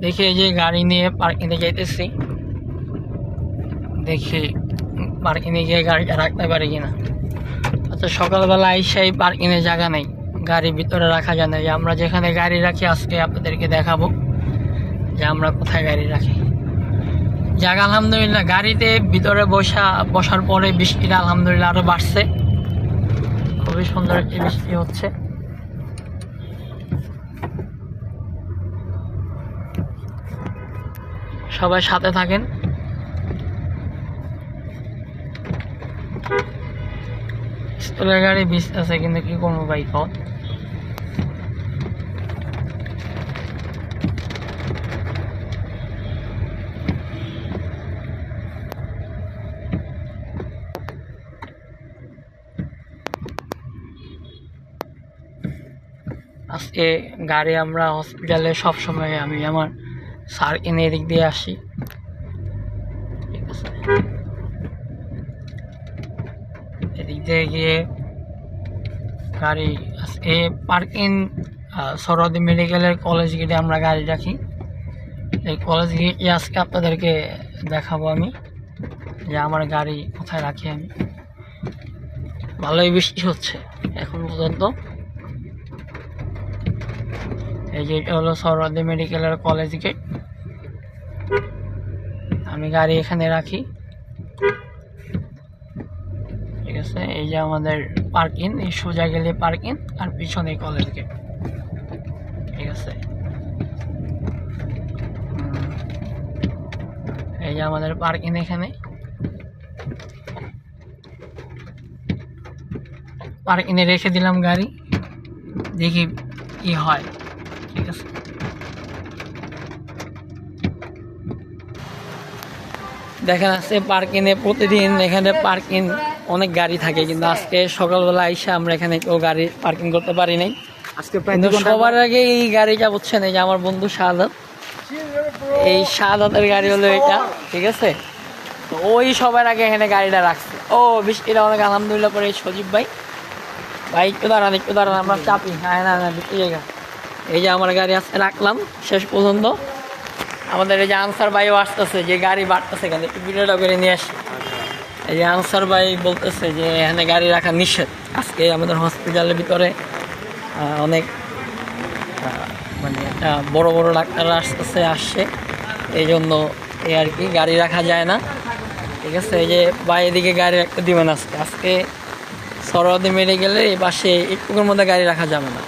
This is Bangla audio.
দেখি এই যে গাড়ি নিয়ে পার্কিংয়ে যাইতেছি, দেখি পার্কিংয়ে গিয়ে গাড়িটা রাখতে পারি কিনা। আচ্ছা, সকালবেলা আইসাই পার্কিংয়ে জায়গা নেই, গাড়ি ভিতরে রাখা যায় না। যে আমরা যেখানে গাড়ি রাখি আজকে আপনাদেরকে দেখাবো যে আমরা কোথায় গাড়ি রাখি। জায়গা আলহামদুলিল্লাহ, গাড়িতে ভিতরে বসার পরে বৃষ্টিটা আলহামদুলিল্লাহ আরো বাড়ছে, খুবই সুন্দর একটি বৃষ্টি হচ্ছে। সবাই সাথে থাকেন। স্কুলের গাড়ি বিচ আছে, কিন্তু কি করবো ভাই কন। আজকে গাড়ি আমরা হসপিটালে সবসময় আমি আমার স্যার এনে এদিক দিয়ে আসি, ঠিক আছে। এদিক দিয়ে গিয়ে গাড়ি আজকে পার্কিং সরোয়ার্দী মেডিকেলের কলেজ গেটে আমরা গাড়ি রাখি। এই কলেজ গেটে আজকে আপনাদেরকে দেখাবো আমি যে আমার গাড়ি কোথায় রাখি আমি। ভালোই বৃষ্টি হচ্ছে এখন পর্যন্ত। এই যে এটা হলো সরোয়ার্দী মেডিকেলের কলেজ গেট, আমি গাড়ি এখানে রাখি, ঠিক আছে। এই যে আমাদের পার্কিং, এই সোজা গেলে পার্কিং, আর পিছনে কলেজ গেট, ঠিক আছে। এই যে আমাদের পার্কিং, এখানে পার্কিংয়ে রেখে দিলাম গাড়ি, দেখি কি হয়, ঠিক আছে। দেখা যাচ্ছে পার্কিংয়ে প্রতিদিন এখানে পার্কিং অনেক গাড়ি থাকে, কিন্তু আজকে সকালবেলা আইসা আমরা এখানে কেউ গাড়ি পার্কিং করতে পারি নাই। আজকে সবার আগে এই গাড়িটা বুঝছেন, এই যে আমার বন্ধু শাহাদাত, এই শাহাদাতের গাড়ি হলো এটা, ঠিক আছে। তো ওই সবার আগে এখানে গাড়িটা রাখছে। ও বৃষ্টিটা অনেক আলহামদুলিল্লাহ পরে সজীব ভাই একটু দাঁড়ান আমরা চাপি। হ্যাঁ না বৃষ্টি জায়গা। এই যে আমার গাড়ি আজকে রাখলাম শেষ পর্যন্ত। আমাদের এই যে আনসার ভাইও আসতেছে, যে গাড়ি বাড়তেছে এখানে, একটু ভিডিওটা করে নিয়ে আসি। এই যে আনসার ভাই বলতেছে যে এখানে গাড়ি রাখা নিষেধ। আজকে আমাদের হসপিটালের ভিতরে অনেক মানে একটা বড় বড় ডাক্তাররা আসছে, এই জন্য এই আর কি গাড়ি রাখা যায় না, ঠিক আছে। এই যে বাইরের দিকে গাড়ি রাখতে দিবেন আজকে সরোয়ার্দী মেডিকেলের এই পাশে একটুকুর মধ্যে গাড়ি রাখা যাবে না।